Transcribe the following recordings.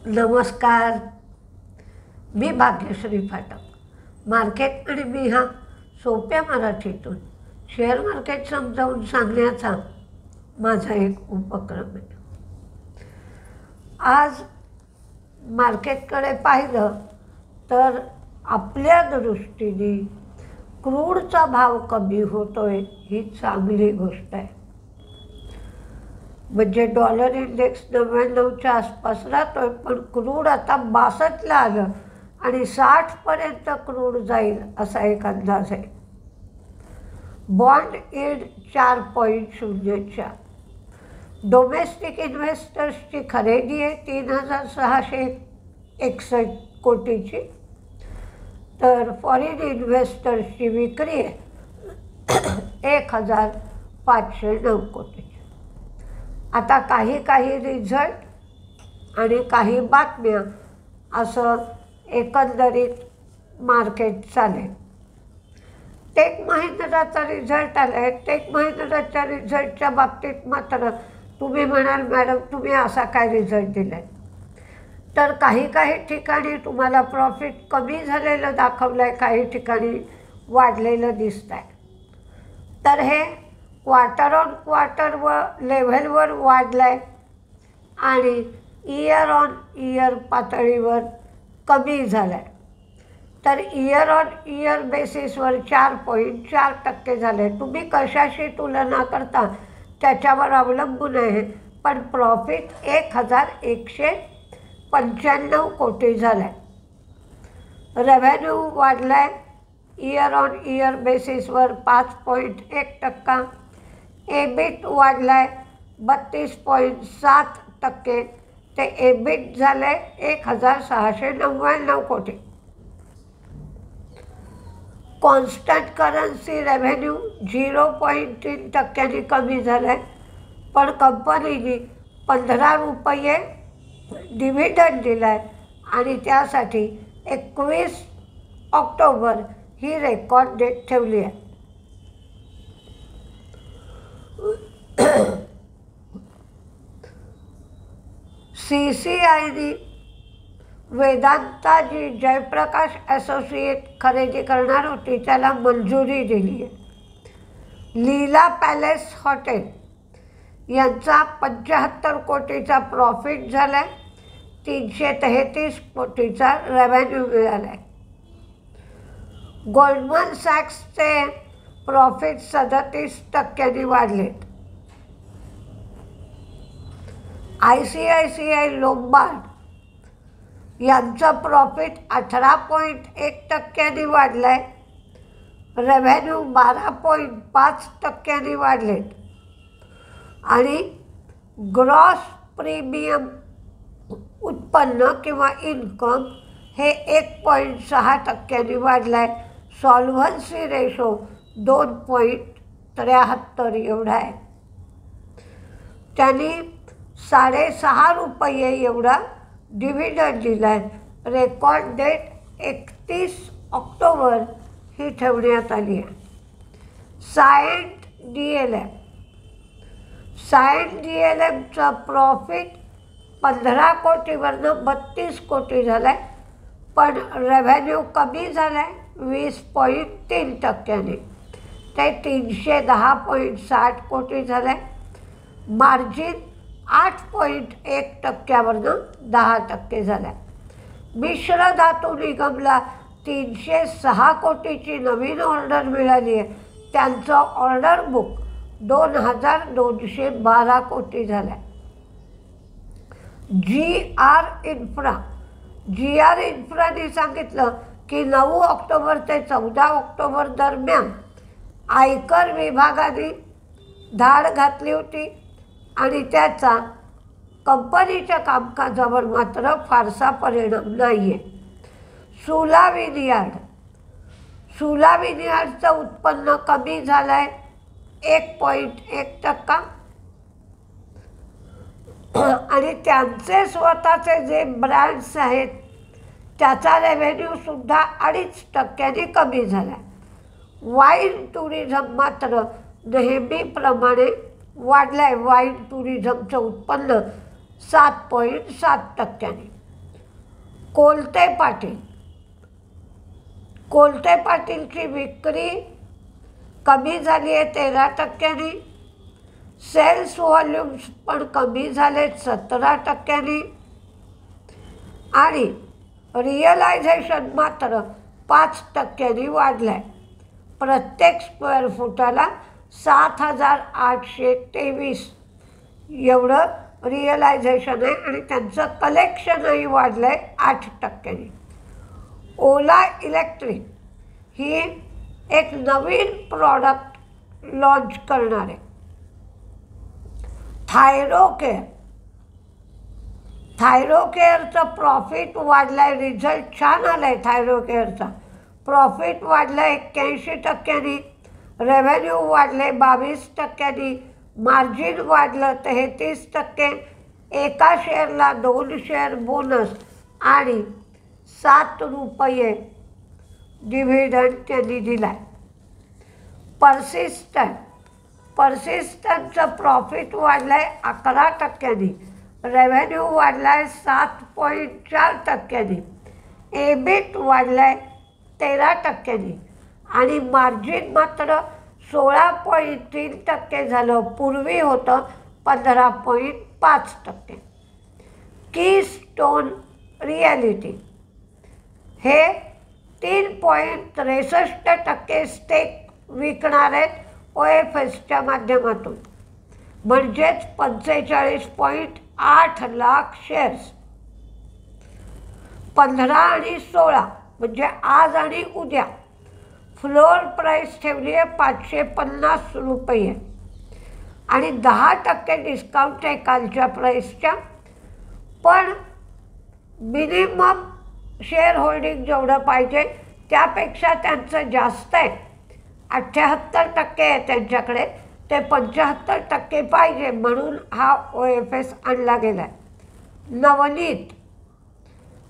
नमस्कार, मी भाग्यश्री फाटक. मार्केट आणि मी हा सोप्या मराठीतून शेअर मार्केट समजावून सांगण्याचा माझा एक उपक्रम आहे. आज मार्केटकडे पाहिलं तर आपल्या दृष्टीने क्रूडचा भाव कमी होतोय ही चांगली गोष्ट आहे. म्हणजे डॉलर इंडेक्स 99च्या आसपास राहतोय, पण क्रूड आता 62ला आलं आणि 60पर्यंत क्रूड जाईल असा एक अंदाज आहे. Bond yield 4.04. डोमेस्टिक इन्व्हेस्टर्सची खरेदी आहे 3661 कोटीची, तर फॉरेन इन्व्हेस्टर्सची विक्री आहे 1509 कोटीची. आता काही रिझल्ट आणि काही बातम्या असं एकंदरीत मार्केट चालेल. टेक महिंद्राचा रिझल्ट आला आहे. टेक महिंद्राच्या रिझल्टच्या बाबतीत मात्र तुम्ही म्हणाल मॅडम तुम्ही असा काय रिझल्ट दिला आहे, तर काही ठिकाणी तुम्हाला प्रॉफिट कमी झालेलं दाखवलं आहे, काही ठिकाणी वाढलेलं दिसत आहे. तर हे क्वार्टर ऑन क्वार्टर लेव्हलवर वाढलं आहे आणि इयर ऑन इयर पातळीवर कमी झालं आहे. तर इयर ऑन इयर बेसिसवर 4.4% झाले. तुम्ही कशाशी तुलना करता त्याच्यावर अवलंबून आहे, पण प्रॉफिट 1195 कोटी झाला आहे. रेव्हेन्यू वाढला आहे इयर ऑन इयर बेसिसवर 5.1%. एबिट वाढला आहे 32.7%. ते एबिट झालं आहे 1699 कोटी. कॉन्स्टंट करन्सी रेव्हेन्यू 0.3% कमी झालं आहे, पण कंपनीने 15 रुपये डिव्हिडंड दिला आहे आणि त्यासाठी 21 ऑक्टोबर ही रेकॉर्ड डेट ठेवली आहे. CCIने वेदांता जी जयप्रकाश असोसिएट खरेदी करणार होती त्याला मंजुरी दिली आहे. लीला पॅलेस हॉटेल यांचा 75 कोटीचा प्रॉफिट झाला आहे. 333 कोटीचा रेव्हेन्यू मिळाला आहे. गोल्डमन सॅक्सचे प्रॉफिट 37% वाढलेत. ICICI लोंबार्ड यांचं प्रॉफिट 18.1% वाढलं आहे. रेव्हेन्यू 12.5% वाढलेत आणि ग्रॉस प्रीमियम उत्पन्न किंवा इन्कम हे 1.6% वाढलं आहे. सॉल्व्हन्सी रेशो 2.73 एवढा आहे. त्यांनी 6.5 रुपये एवढा डिव्हिडंड दिला आहे. रेकॉर्ड डेट 31 ऑक्टोबर ही ठेवण्यात आली आहे. सायंट DLMचं प्रॉफिट 15 कोटीवरनं 32 कोटी झालं आहे, पण रेव्हेन्यू कमी झाला आहे 20.3%. ते 310.60 कोटी झालं आहे. मार्जिन 8.1%वरनं 10% झाला आहे. मिश्र धातू निगमला 306 कोटीची नवीन ऑर्डर मिळाली आहे. त्यांचं ऑर्डर बुक 2212 कोटी झालं आहे. GR इन्फ्राने सांगितलं की 9 ऑक्टोबर ते 14 ऑक्टोबर दरम्यान आयकर विभागाने धाड घातली होती आणि त्याचा कंपनीच्या कामकाजावर मात्र फारसा परिणाम नाही आहे. सुला विनियार्डचं उत्पन्न कमी झालं आहे 1.1% आणि त्यांचे स्वतःचे जे ब्रँड्स आहेत त्याचा रेव्हेन्यूसुद्धा 2.5% कमी झाला आहे. वाईन टुरिझम मात्र नेहमीप्रमाणे वाढलं आहे. वाईन टुरिझमचं उत्पन्न 7.7%. कोलते पाटील, कोलते पाटीलची विक्री कमी झाली आहे 13%. सेल्स व्हॉल्यूम्स पण कमी झालेत 17%. आणि रिअलायझेशन मात्र 5% वाढलं आहे. प्रत्येक स्क्वेअर फुटाला 7,823 एवढं रिअलायझेशन आहे. आणि त्यांचं कलेक्शनही वाढलं आहे 8%. ओला इलेक्ट्रिक ही एक नवीन प्रॉडक्ट लॉन्च करणार आहे. थायरोकेअरचं प्रॉफिट वाढलं आहे. रिझल्ट छान आला आहे थायरोकेअरचा. प्रॉफिट वाढलं 81%. रेव्हेन्यू वाढले 22%. मार्जिन वाढलं 33%. एका शेअरला 2 शेअर बोनस आणि 7 रुपये डिव्हिडंड त्यांनी दिला आहे. पर्सिस्टंटचं प्रॉफिट वाढलं आहे 11%. रेव्हेन्यू वाढला आहे 7.4%. एबिट वाढलं आहे 13%. आणि मार्जिन मात्र 16.3% झालं. पूर्वी होतं 15.5%. कीस्टोन रिॲलिटी हे 3.63% स्टेक विकणार आहेत OFSच्या माध्यमातून. म्हणजेच 45.8 लाख शेअर्स. 15 आणि 16 म्हणजे आज आणि उद्या फ्लोअर प्राईस ठेवली आहे 550 रुपये. आणि 10% डिस्काउंट आहे कालच्या प्राईसच्या. पण मिनिमम शेअर होल्डिंग जेवढं पाहिजे त्यापेक्षा त्यांचं जास्त आहे. 78% आहे त्यांच्याकडे. ते 75% पाहिजे म्हणून हा OFS आणला गेला आहे. नवनीत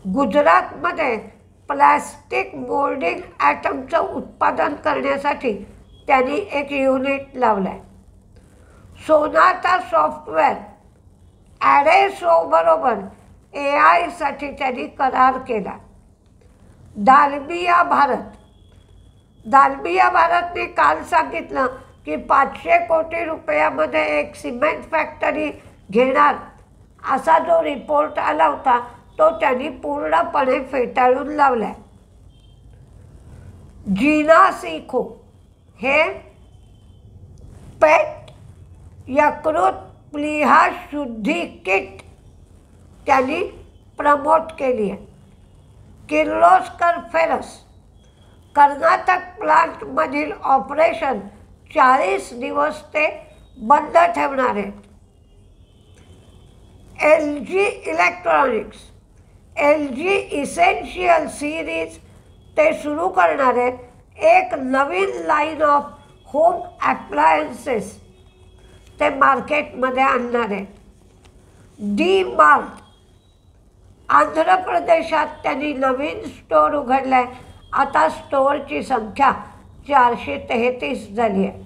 गुजरातमध्ये प्लॅस्टिक मोल्डिंग ॲटमचं उत्पादन करण्यासाठी त्यांनी एक युनिट लावलं आहे. सोनाटा सॉफ्टवेअर ॲडेसोबरोबर AI त्यांनी करार केला. दालमिया भारतने काल सांगितलं की 500 कोटी रुपयामध्ये एक सिमेंट फॅक्टरी घेणार असा जो रिपोर्ट आला होता तो त्यांनी पूर्णपणे फेटाळून लावला आहे. जिनासिको हे पेट यकृत प्लीहा शुद्धी किट त्यांनी प्रमोट केली आहे. किर्लोस्कर फेरस कर्नाटक प्लांटमधील ऑपरेशन 40 दिवस ते बंद ठेवणार आहेत. LG electronics LG essential series ते सुरू करणार आहेत. एक नवीन लाईन ऑफ होम ॲप्लायन्सेस ते मार्केटमध्ये आणणार आहेत. DMart आंध्र प्रदेशात त्यांनी नवीन स्टोअर उघडला आहे. आता स्टोअरची संख्या 433 झाली आहे.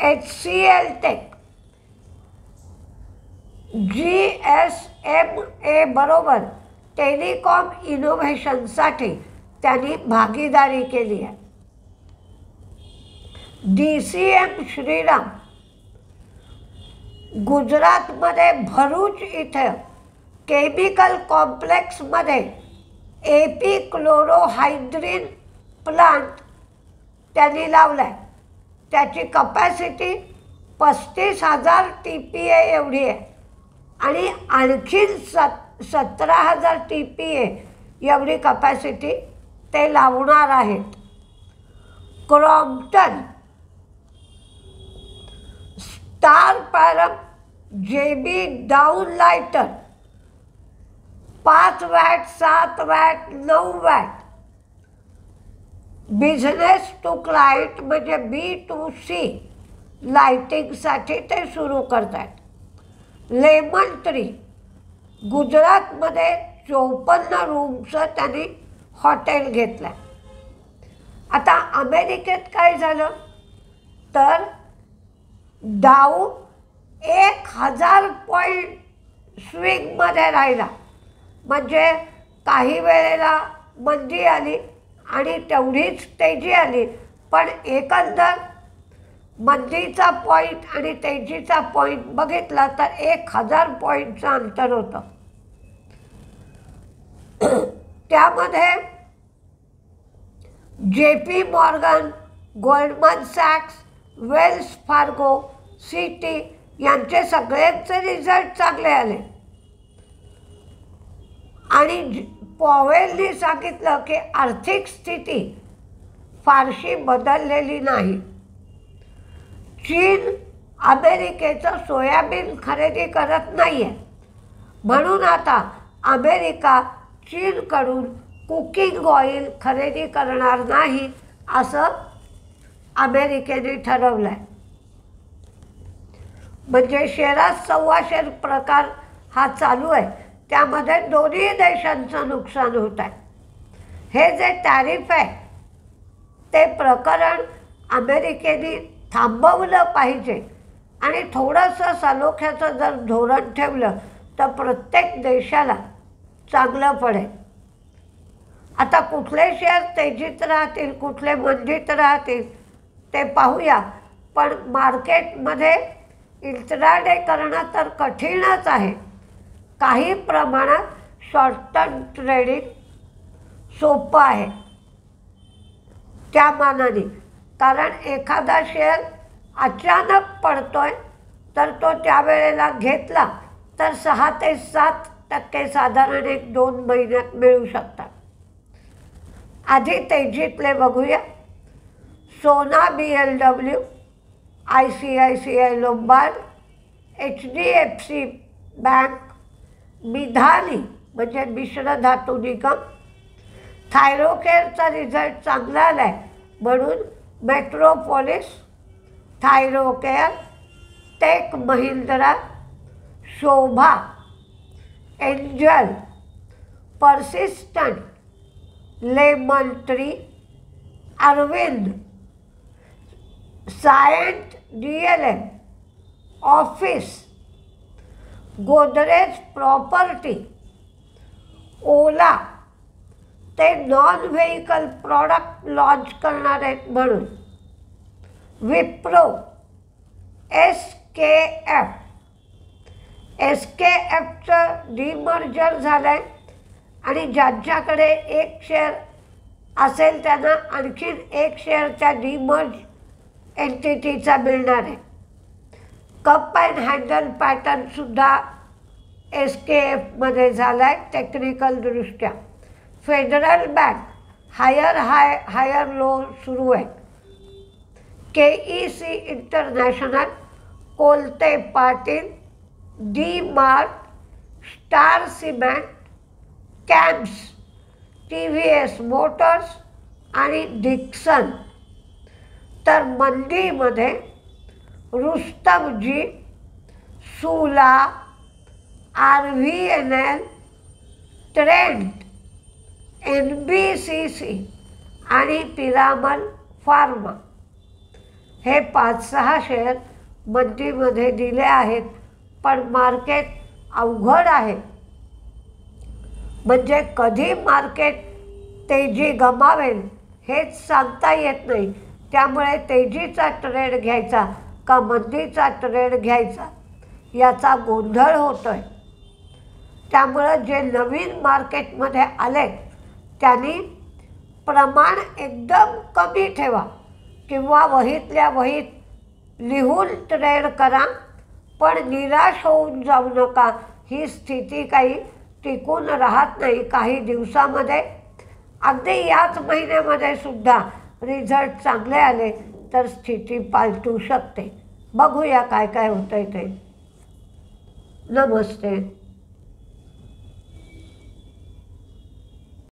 HCL टेक GSMA बरोबर टेलिकॉम इनोव्हेशनसाठी त्यांनी भागीदारी केली आहे. DCM श्रीराम गुजरातमध्ये भरूच इथं केमिकल कॉम्प्लेक्समध्ये एपिक्लोरोहायड्रिन प्लांट त्यांनी लावला आहे. त्याची कपॅसिटी 35,000 TPA एवढी आहे. आणि आणखीन 17,000 TPA एवढी कपॅसिटी ते लावणार आहेत. क्रॉम्प्टन स्टार पॅरम JB downlighter 5 watt 7 watt 9 watt business to client म्हणजे B2C लाइटिंगसाठी ते सुरू करतात. लेमन ट्री गुजरातमध्ये 54 रूमचं त्यांनी हॉटेल घेतलं आहे. आता अमेरिकेत काय झालं तर डाऊ 1000 पॉईंट स्विंगमध्ये राहिला. म्हणजे काही वेळेला मंदी आली आणि तेवढीच तेजी आली, पण एकंदर मंदीचा पॉईंट आणि तेजीचा पॉईंट बघितला तर 1000 पॉईंटचं अंतर होतं. त्यामध्ये JP मॉर्गन, गोल्डमन सॅक्स, वेल्स फार्गो, सिटी यांचे सगळ्यांचे रिझल्ट चांगले आले. आणि पॉवेलनी सांगितलं की आर्थिक स्थिती फारशी बदललेली नाही. चीन अमेरिकेचं सोयाबीन खरेदी करत नाही आहे, म्हणून आता अमेरिका चीनकडून कुकिंग ऑइल खरेदी करणार नाही असं अमेरिकेने ठरवलं आहे. म्हणजे शेअरात सव्वाशेर प्रकार हा चालू आहे, त्यामध्ये दोन्ही देशांचं नुकसान होत आहे. हे जे टॅरिफ आहे ते प्रकरण अमेरिकेने थांबवलं पाहिजे आणि थोडंसं सलोख्याचं जर धोरण ठेवलं तर प्रत्येक देशाला चांगलं पडेल. आता कुठले शेअर तेजीत राहतील, कुठले मंदीत राहतील ते पाहूया. पण मार्केटमध्ये इंट्राडे करणं तर कठीणच आहे. काही प्रमाणात शॉर्ट टर्म ट्रेडिंग सोपं आहे त्या मानाने, कारण एखादा शेअर अचानक पडतोय तर तो त्यावेळेला घेतला तर 6 ते 7% साधारण 1-2 महिन्यात मिळू शकतात. आधी तेजीतले बघूया. सोना BLW, ICICI Lombard, HDFC bank, Midhani म्हणजे मिश्र धातू निगम, थायरोकेअरचा रिझल्ट चांगला आला आहे म्हणून Metropolis, Thyrocare, Tech Mahindra, Sobha, Angel, Persistent, Lemon Tree, Arvind, Cyient DLM, office, Godrej property, Ola ते नॉन व्हेकल प्रॉडक्ट लॉन्च करणार आहेत म्हणून, विप्रो, SKFचं डिमर्जर झालं आहे आणि ज्यांच्याकडे एक शेअर असेल त्यांना आणखीन एक शेअरच्या डिमर्ज एंटिटीचा मिळणार आहे. कप अँड हँडल पॅटर्नसुद्धा SKFमध्ये झाला आहे टेक्निकलदृष्ट्या. फेडरल बँक हायर लो सुरू आहे. KEC International, Kolte Patil, DMart, Star Cement, Campus, TVS Motors आणि डिक्सन. तर मंदीमध्ये रुस्तमजी, सुला, RVNL, ट्रेंट, NBCC आणि पिरामल फार्मा हे 5-6 शेअर मंदीमध्ये दिले आहेत. पण मार्केट अवघड आहे, म्हणजे कधी मार्केट तेजी गमावेल हेच सांगता येत नाही. त्यामुळे तेजीचा ट्रेड घ्यायचा का मंदीचा ट्रेड घ्यायचा याचा गोंधळ होतो आहे. त्यामुळं जे नवीन मार्केटमध्ये आले त्यांनी प्रमाण एकदम कमी ठेवा किंवा वहीतल्या वहीत लिहून ट्रेड करा, पण निराश होऊन जाऊ नका. ही स्थिती काही टिकून राहत नाही. काही दिवसामध्ये, अगदी याच महिन्यामध्ये सुद्धा रिझल्ट चांगले आले तर स्थिती पालटू शकते. बघूया काय काय होतं आहे ते. नमस्ते.